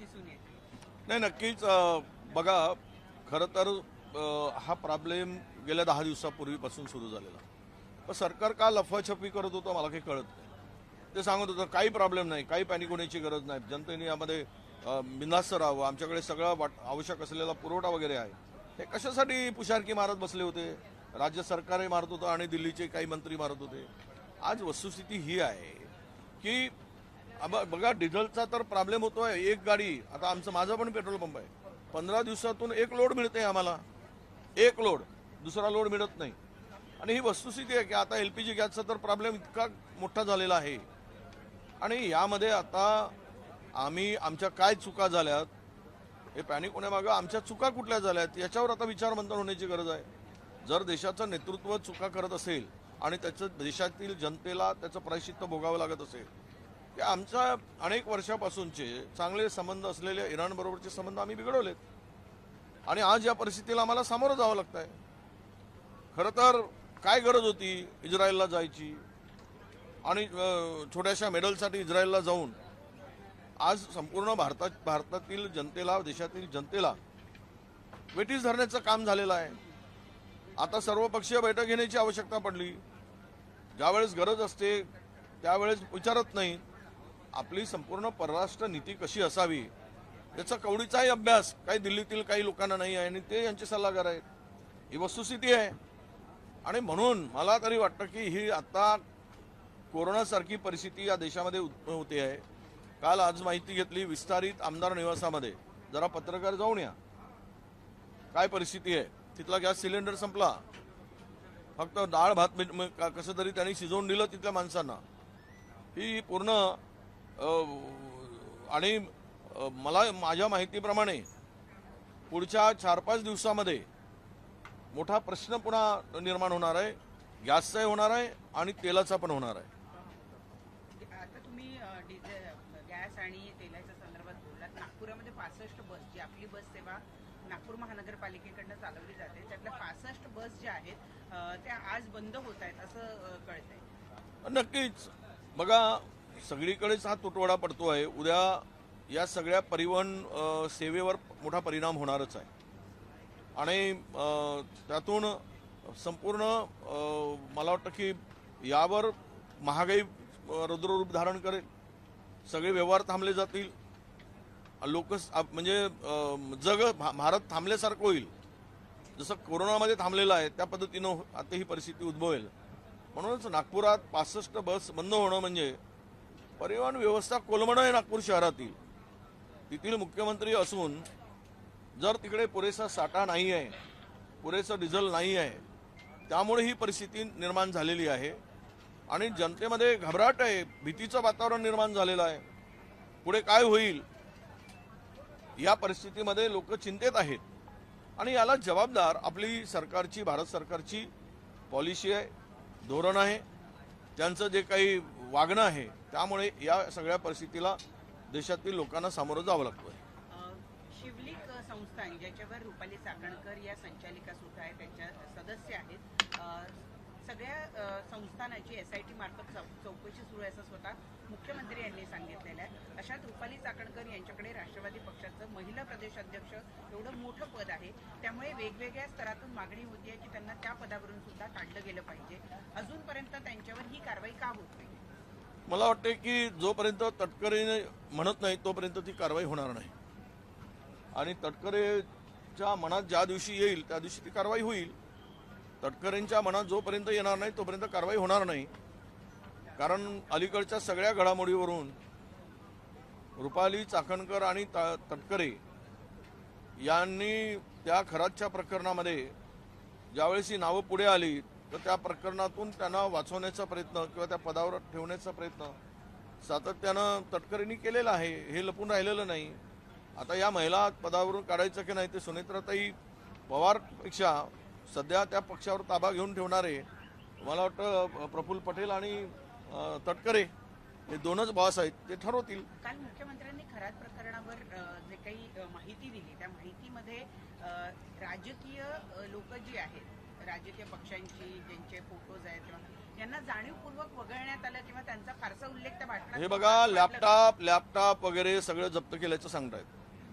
दिसून येते? नाही, नक्कीच बघा, खरं तर हा प्रॉब्लेम गेल्या 10 दिवसापूर्वीपासून सुरू झालेला. पण सरकार का लफाछपी करत होतं मला काही कळत नाही. ते सांगत होतं काही प्रॉब्लेम नाही, काही पॅनिक होण्याची गरज नाही, जनतेने यामध्ये बिनधास्त राहावं, आमच्याकडे सगळं आवश्यक असलेला पुरवठा वगैरे आहे. हे कशासाठी पुशारकी मारत बसले होते? राज्य सरकारही मारत होतं आणि दिल्लीचे काही मंत्री मारत होते. आज वस्तुस्थिती ही आहे की बघा, डिझेलचा तर प्रॉब्लेम होतोय. एक गाडी, आता माझा पण पेट्रोल पंप आहे, 15 दिवसातून एक लोड मिळते आम्हाला, एक लोड, दुसरा लोड मिळत नाही. आणि ही वस्तुस्थिती आहे की आता LPG गॅसचा तर प्रॉब्लेम इतका मोठा झालेला आहे. आणि यामध्ये आता आम्ही आमच्या काय चुका झाल्यात, हे पॅनिक होण्यामागं आमच्या चुका कुठल्या झाल्यात याच्यावर आता विचारमंथन होण्याची गरज आहे. जर देशाचं नेतृत्व चुका करत असेल आणि त्याचं देशातील जनतेला त्याचं प्रायश्चित्त भोगावं लागत असेल, की आमच्या अनेक वर्षापासूनचे चांगले संबंध असलेले इराणबरोबरचे संबंध आम्ही बिघडवलेत आणि आज या परिस्थितीला आम्हाला सामोरं जावं लागतं आहे. खरं तर काय गरज होती इस्रायलला जायची आणि छोट्याशा मेडलसाठी इस्रायलला जाऊन आज संपूर्ण भारतातील जनतेला, देशातील जनतेला वेठीस धरण्याचं काम झालेलं आहे. आता सर्वपक्षीय बैठक घेण्याची आवश्यकता पडली. ज्यावेळेस गरज असते त्यावेळेस विचारत नाही. आपली संपूर्ण परराष्ट्र नीती कशी असावी याचा कवडीचाही अभ्यास काही दिल्लीतील काही लोकांना नाही आहे आणि ते यांचे सल्लागार आहेत. ही वस्तुस्थिती आहे. आणि म्हणून मला तरी वाटतं की ही आता कोरोनासारखी परिस्थिती या देशामध्ये उत्पन्न होते आहे. काल आज माहिती घेतली विस्तारित आमदार निवासामध्ये, जरा पत्रकार जाऊन या, काय परिस्थिती आहे. तिथला गॅस सिलेंडर संपला, फक्त डाळ भात कसं तरी त्यांनी शिजवून दिलं तिथल्या माणसांना. ही पूर्ण आणि मला माझ्या माहितीप्रमाणे पुढच्या 4-5 दिवसामध्ये मोठा प्रश्न पुन्हा निर्माण होणार आहे. गॅसचाही होणार आहे आणि तेलाचा पण होणार आहे. आता तुम्ही गॅस आणि तेलाच्या संदर्भात बोललात. नागपुरामध्ये 65 बस, जी आपली बस सेवा नागपूर महानगरपालिकेकडनं चालवली जाते, त्यातल्या 65 बस ज्या आहेत त्या आज बंद होत आहेत असं कळतंय. नक्कीच बघा, सगळीकडेच हा तुटवडा पडतो आहे. उद्या या सगळ्या परिवहन सेवेवर मोठा परिणाम होणारच आहे आणि त्यातून संपूर्ण मला वाटतं की यावर महागाई रुद्ररूप धारण करेल. सगळे व्यवहार थांबले जातील. लोक म्हणजे भारत थांबल्यासारखं होईल. जसं कोरोनामध्ये थांबलेलं आहे त्या पद्धतीनं आता ही परिस्थिती उद्भवेल. म्हणूनच नागपुरात 65 बस बंद होणं म्हणजे परिवहन व्यवस्था कोलमडणं आहे. नागपूर शहरातील तिथील मुख्यमंत्री असून जर तिकडे पुरेसा साठा नाही आहे, पुरेसं डिझेल नाही आहे, त्यामुळे ही परिस्थिती निर्माण झालेली आहे आणि जनतेमध्ये घबराट आहे, भीतीचं वातावरण निर्माण झालेलं आहे. पुढे काय होईल या परिस्थितीमध्ये लोक चिंतेत आहेत आणि याला जबाबदार आपली सरकारची, भारत सरकारची पॉलिसी आहे, धोरण आहे, त्यांचं जे काही वागणं आहे. त्यामुळे या सगळ्या परिस्थितीला देशातील लोकांना सामोरं जावं लागतं. शिवलिक संस्थान, ज्याच्यावर रुपाली चाकणकर या संचालिका सुद्धा आहेत, त्यांच्या सदस्य आहेत, सगळ्या संस्थानाची SIT मार्फत चौकशी सुरू आहे असं स्वतः मुख्यमंत्री यांनी सांगितलेलं आहे. अशात रुपाली चाकणकर यांच्याकडे राष्ट्रवादी पक्षाचं महिला प्रदेशाध्यक्ष एवढं मोठं पद आहे, त्यामुळे वेगवेगळ्या स्तरातून मागणी होती आहे की त्यांना त्या पदावरून सुद्धा काढलं गेलं पाहिजे. अजूनपर्यंत त्यांच्यावर ही कारवाई का होत नाही? मला वाटते की जोपर्यंत तटकरे म्हणत नाही तोपर्यंत ती कारवाई होणार नाही आणि तटकरेच्या मनात ज्या दिवशी येईल त्या दिवशी ती कारवाई होईल. तटकरेंच्या मनात जोपर्यंत येणार नाही तोपर्यंत कारवाई होणार नाही. कारण अलीकडच्या सगळ्या घडामोडीवरून रुपाली चाकणकर आणि तटकरे यांनी त्या खरातच्या प्रकरणामध्ये ज्यावेळेस ही नावं पुढे आली तर त्या प्रकरणातून त्यांना वाचवण्याचा प्रयत्न किंवा त्या पदावर ठेवण्याचा प्रयत्न सातत्यानं तटकरेंनी केलेला आहे. हे लपून राहिलेलं नाही. आता या महिला पदावरून काढायचं की नाही ते सुनेत्राताई पवारपेक्षा सध्या त्या पक्षावर ताबा घेऊन ठेवणारे मला वाटतं प्रफुल्ल पटेल आणि तटकरे हे दोनच बॉस आहेत, ते ठरवतील. काल मुख्यमंत्र्यांनी खरात प्रकरणावर जे काही माहिती दिली त्या माहितीमध्ये राजकीय लोक जी आहेत, राजकीय पक्षांची ज्यांचे फोटोज आहेत यांना जाणीवपूर्वक वगळण्यात आलं किंवा त्यांचा फारसा उल्लेख त्या भाषणात हे बघा, लॅपटॉप वगैरे सगळं जप्त केल्याचं सांगतायत.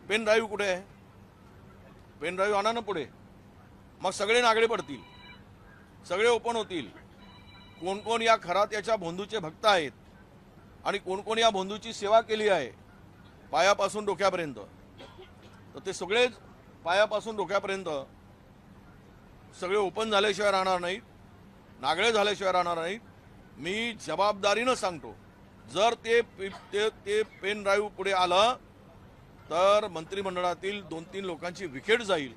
पेन ड्राईव्ह कुठे आहे? पेन ड्राईव्ह आणा ना पुढे, मग सगळे नागडे पडतील, सगळे ओपन होतील. कोण कोण या खरात याच्या भोंदूचे भक्त आहेत आणि कोण कोण या भोंदूची सेवा केली आहे पायापासून डोक्यापर्यंत, तर ते सगळेच पायापासून डोक्यापर्यंत सगळे ओपन झाल्याशिवाय राहणार नाहीत, नागळे झाल्याशिवाय राहणार नाहीत. मी जबाबदारीनं सांगतो, जर ते पेन ड्राईव्ह पुढे आलं तर मंत्रिमंडळातील 2-3 लोकांची विकेट जाईल,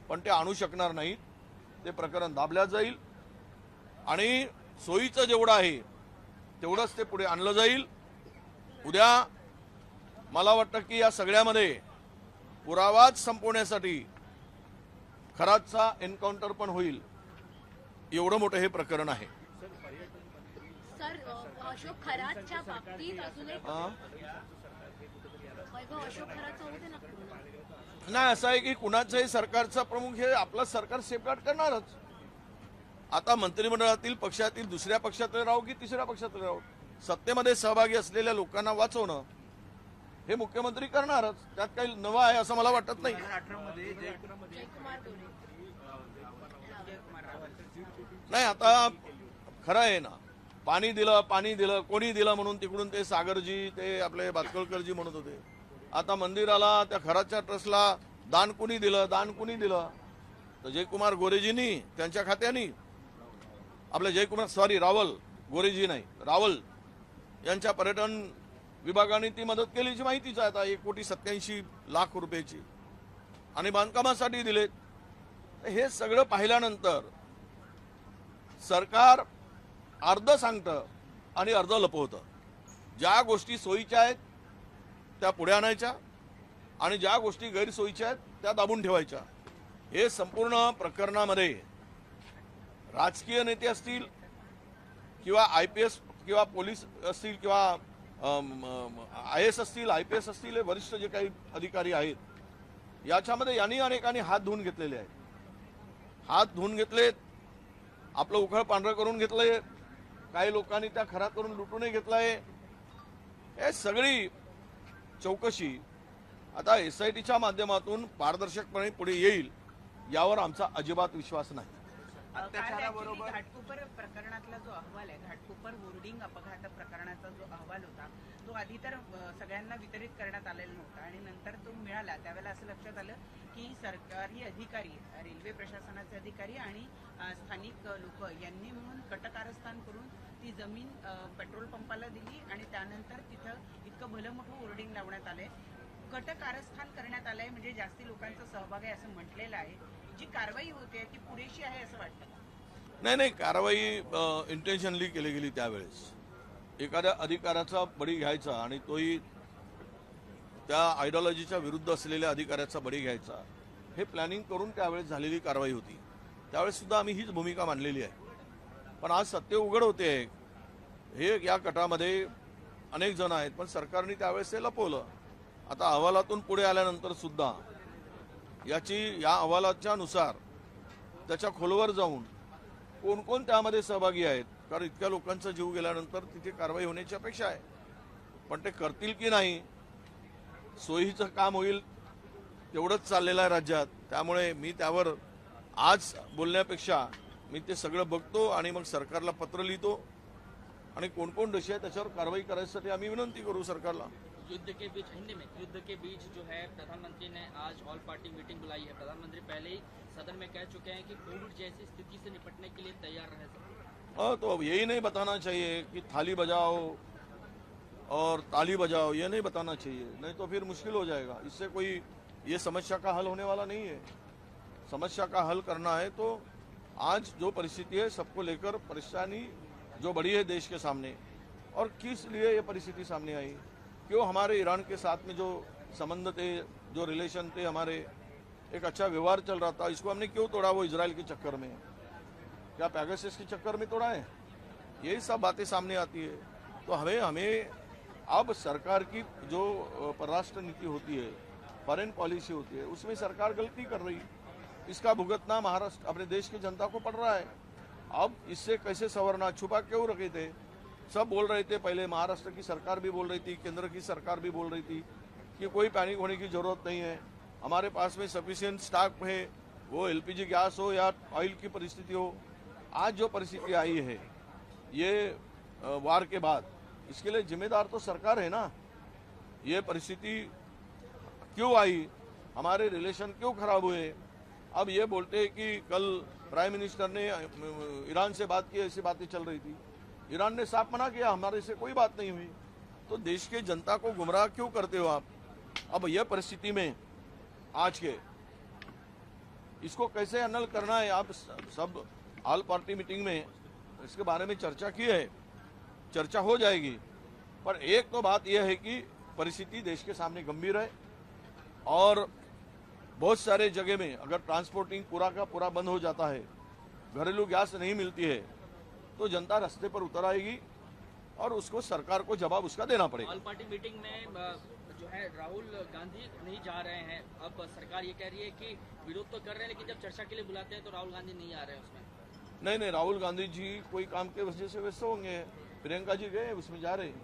पण ते आणू शकणार नाहीत. ते प्रकरण दाबल्यात जाईल आणि सोयीचं जेवढं आहे तेवढंच ते पुढे आणलं जाईल. उद्या मला वाटतं की या सगळ्यामध्ये पुरावाच संपवण्यासाठी खरातचा एन्काउंटर पण होईल, एवढं मोठं हे प्रकरण आहे. सर, अशोक खरातच्या बाबतीत अजून एक वैभव अशोक खरात होऊ दे ना पूर्ण. नाही, असं आहे की कुणाचंही सरकारचा प्रमुख हे आपलं सरकार सेफगार्ड करणारच. आता मंत्रिमंडळातील पक्षातील दुसऱ्या पक्षातले राहो की तिसऱ्या पक्षातले राहो, सत्तेमध्ये सहभागी असलेल्या लोकांना वाचवणं हे मुख्यमंत्री करणारच. त्यात काही नवं आहे असं मला वाटत नाही. जयकुमार गोरे. नाही, आता खरं आहे ना, पाणी दिलं कोणी दिलं म्हणून तिकडून ते सागरजी, ते आपले भातखळकरजी म्हणत होते. आता मंदिराला त्या खराच्या ट्रस्टला दान कुणी दिलं तर जयकुमार गोरेजींनी त्यांच्या खात्यानी, आपले रावल, गोरेजी नाही, रावल यांच्या पर्यटन विभागाने ती मदत केल्याची माहितीच आहे. आता 1,87,00,000 रुपयाची आणि बांधकामासाठी दिलेत. हे सगळं पाहिल्यानंतर सरकार अर्ध सांगतं आणि अर्ध लपवतं. ज्या गोष्टी सोयीच्या आहेत त्या पुढे आणायच्या आणि ज्या गोष्टी गैरसोयीच्या आहेत त्या दाबून ठेवायच्या. हे संपूर्ण प्रकरणामध्ये राजकीय नेते असतील किंवा IPS किंवा पोलीस असतील किंवा IAS असतील, IPS असतील, हे वरिष्ठ जे काही अधिकारी आहेत, याच्यामध्ये यांनी अनेकांनी हात धुवून घेतलेले आहेत. हात धुवून घेतलेत, आपलं उखळ पांढरं करून घेतलंय, काही लोकांनी त्या खरा करून लुटूनही घेतलाय. हे सगळी चौकशी आता SITच्या माध्यमातून पारदर्शकपणे पुढे येईल यावर आमचा अजिबात विश्वास नाही. अत्याचाराबरोबर घाटकोपर प्रकरणातला जो अहवाल आहे, घाटकोपर होर्डिंग अपघात प्रकरणाचा जो अहवाल होता, तो आधी तर सगळ्यांना वितरित करण्यात आलेला नव्हता आणि नंतर तो मिळाला. त्यावेळेला असं लक्षात आलं की सरकारी अधिकारी, रेल्वे प्रशासनाचे अधिकारी आणि स्थानिक लोक यांनी मिळून कटकारस्थान करून ती जमीन पेट्रोल पंपाला दिली आणि त्यानंतर तिथं इतकं भलं मोठं होर्डिंग लावण्यात आलंय. कटकारस्थान करण्यात आलंय म्हणजे जास्ती लोकांचा सहभाग आहे असं म्हटलेलं आहे. जी कारवाई होते ती पुरेशी आहे असं वाटतं? नाही, कारवाई इंटेन्शनली केली गेली. त्यावेळेस एखाद्या अधिकाराचा बळी घ्यायचा आणि तोही त्या आयडिओलॉजीच्या विरुद्ध असलेल्या अधिकाऱ्याचा बळी घ्यायचा, हे प्लॅनिंग करून त्यावेळेस झालेली कारवाई होती. त्यावेळेस सुद्धा आम्ही हीच भूमिका मांडलेली आहे. पण आज सत्य उघड होते, हे या गटामध्ये अनेक जण आहेत, पण सरकारने त्यावेळेस ते लपवलं. आता अहवालातून पुढे आल्यानंतर सुद्धा या अहवालाच्या नुसार त्याच्या खोलवर जाऊन कोण कोण त्यामध्ये सहभागी आहेत, कारण इतक्या लोकांचा जीव गेल्यानंतर तिथे कारवाई होण्याची अपेक्षा आहे. पण ते करतील की नाही, सोयीचं काम होईल तेवढंच चाललेलं आहे राज्यात. त्यामुळे मी त्यावर आज बोलण्यापेक्षा मी ते सगळं बघतो आणि मग सरकारला पत्र लिहितो आणि कोण कोण दोषी आहे त्याच्यावर कारवाई करायसाठी आम्ही विनंती करू सरकारला. युद्ध के बीच हिंदी में युद्ध के बीच जो है प्रधानमंत्री ने आज ऑल पार्टी मीटिंग बुलाई है. प्रधानमंत्री पहले ही सदन में कह चुके हैं कि कोविड जैसी स्थिति से निपटने के लिए तैयार रहे सब. तो अब यही नहीं बताना चाहिए कि थाली बजाओ और ताली बजाओ, ये नहीं बताना चाहिए, नहीं तो फिर मुश्किल हो जाएगा. इससे कोई ये समस्या का हल होने वाला नहीं है. समस्या का हल करना है तो आज जो परिस्थिति है सबको लेकर परेशानी जो बड़ी है देश के सामने, और किस लिए ये परिस्थिति सामने आई, क्यों हमारे ईरान के साथ में जो संबंध थे, जो रिलेशन थे, हमारे एक अच्छा व्यवहार चल रहा था, इसको हमने क्यों तोड़ा? वो इजराइल के चक्कर में, क्या पैगासस के चक्कर में तोड़ा है? यही सब बातें सामने आती है. तो हमें अब सरकार की जो परराष्ट्र नीति होती है, फॉरेन पॉलिसी होती है, उसमें सरकार गलती कर रही, इसका भुगतना महाराष्ट्र अपने देश की जनता को पड़ रहा है. अब इससे कैसे संवरना, छुपा क्यों रखे थे? सब बोल रहे थे, पहले महाराष्ट्र की सरकार भी बोल रही थी, केंद्र की सरकार भी बोल रही थी कि कोई पैनिक होने की जरूरत नहीं है, हमारे पास में सफिशिएंट स्टॉक है, वो एलपीजी गैस हो या ऑयल की परिस्थिति हो। आज जो परिस्थिति आई है ये वार के बाद, इसके लिए जिम्मेदार तो सरकार है ना। ये परिस्थिति क्यों आई, हमारे रिलेशन क्यों खराब हुए? अब ये बोलते हैं कि कल प्राइम मिनिस्टर ने ईरान से बात की, ऐसी बातें चल रही थी। ईरान ने साफ मना किया, हमारे से कोई बात नहीं हुई। तो देश के जनता को गुमराह क्यों करते हो आप? अब यह परिस्थिति में आज के इसको कैसे हैंडल करना है? आप सब ऑल पार्टी मीटिंग में इसके बारे में चर्चा की है, चर्चा हो जाएगी, पर एक तो बात यह है कि परिस्थिति देश के सामने गंभीर है और बहुत सारे जगह में अगर ट्रांसपोर्टिंग पूरा का पूरा बंद हो जाता है, घरेलू गैस नहीं मिलती है, तो जनता रास्ते पर उतर आएगी और उसको सरकार को जवाब उसका देना पड़ेगा। ऑल पार्टी मीटिंग में जो है राहुल गांधी नहीं जा रहे हैं। अब सरकार ये कह रही है कि विरोध तो कर रहे हैं, लेकिन जब चर्चा के लिए बुलाते हैं तो राहुल गांधी नहीं आ रहे हैं उसमें। नहीं, राहुल गांधी जी कोई काम के वजह से व्यस्त होंगे। प्रियंका जी गए, उसमें जा रहे हैं,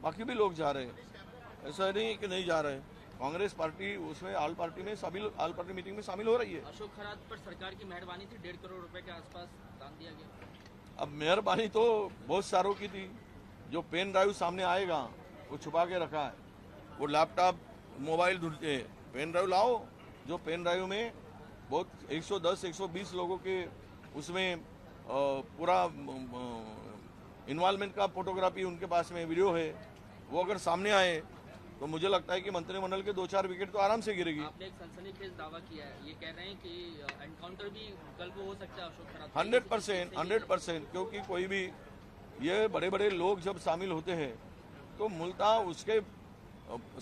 बाकी भी लोग जा रहे हैं। ऐसा नहीं है कि नहीं जा रहे हैं। कांग्रेस पार्टी उसमें ऑल पार्टी मीटिंग में शामिल हो रही है। अशोक खरात पर सरकार की मेहरबानी थी, 1.5 करोड़ रुपए के आसपास दान दिया गया। अब मेहरबानी तो बहुत सारों की थी। जो पेन ड्राइव सामने आएगा वो छुपा के रखा है, वो लैपटॉप मोबाइल ढूंढते हैं, पेन ड्राइव लाओ। जो पेन ड्राइव में बहुत 110-120 लोगों के उसमें पूरा इन्वॉल्वमेंट का फोटोग्राफी उनके पास में वीडियो है, वो अगर सामने आए तो मुझे लगता है कि मंत्रिमंडल के 2-4 विकेट तो आराम से गिरेगी। आपने एक सनसनीखेज दावा किया है, ये कह रहे हैं कि एनकाउंटर भी कल को हो सकता है अशोक खरात। 100%, क्योंकि कोई भी ये बड़े बड़े लोग जब शामिल होते हैं तो मूलतः उसके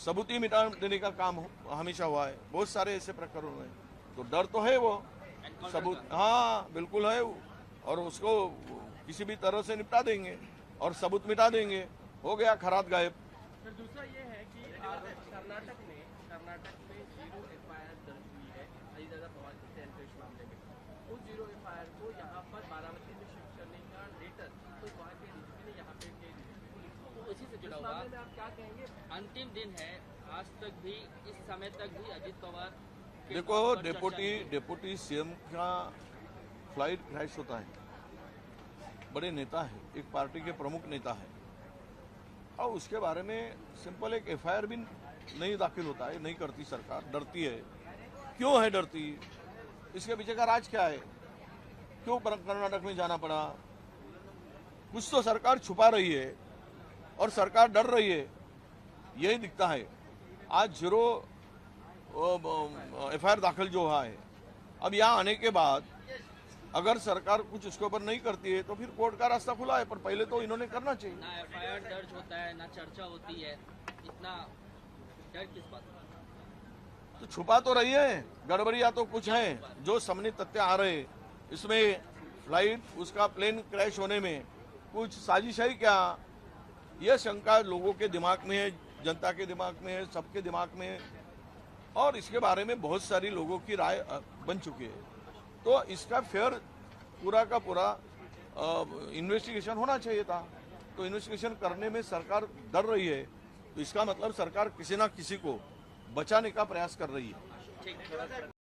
सबूती मिटा देने का काम हमेशा हुआ है। बहुत सारे ऐसे प्रकरण हुए, तो डर तो है वो सबूत, हाँ बिल्कुल है, और उसको किसी भी तरह से निपटा देंगे और सबूत मिटा देंगे, हो गया खरात गायब। सर दूसरा ये है कि कर्नाटक में 0 एफआईआर दर्ज हुई है अलीदादा पवार के टेररिस्ट मामले में। उस 0 एफआईआर को यहाँ पर बारामती में शिफ्ट करने का लेटर तो वहाँ के डीजीपी ने यहाँ पे तो इसी से जुड़ा हुआ आप क्या कहेंगे? अंतिम दिन है, आज तक भी इस समय तक भी अजित पवार के देखो, नाम पर चर्चा नहीं हुई। डेप्यूटी सीएम का फ्लाइट क्रैश होता है, बड़े नेता है, एक पार्टी के प्रमुख नेता है, और उसके बारे में सिंपल एक एफआईआर भी नहीं दाखिल होता है, नहीं करती सरकार, डरती है। क्यों है डरती? इसके पीछे का राज क्या है? क्यों कर्नाटक में जाना पड़ा? कुछ तो सरकार छुपा रही है और सरकार डर रही है, यही दिखता है। आज 0 एफआईआर दाखिल जो हुआ है, अब यहाँ आने के बाद अगर सरकार कुछ उसके ऊपर नहीं करती है तो फिर कोर्ट का रास्ता खुला है, पर पहले तो इन्होंने करना चाहिए। ना एफआईआर दर्ज होता है, ना चर्चा होती है, इतना डर किस बात का? तो छुपा तो रही है, गड़बड़ियां तो कुछ हैं जो सामने तथ्य आ रहे। इसमें फ्लाइट उसका प्लेन क्रैश होने में कुछ साजिश है क्या? यह शंका लोगों के दिमाग में है, जनता के दिमाग में है, सबके दिमाग में है, और इसके बारे में बहुत सारी लोगों की राय बन चुकी है। तो इसका फेयर पूरा का पूरा इन्वेस्टिगेशन होना चाहिए था। तो इन्वेस्टिगेशन करने में सरकार डर रही है, तो इसका मतलब सरकार किसी ना किसी को बचाने का प्रयास कर रही है। ठीक है।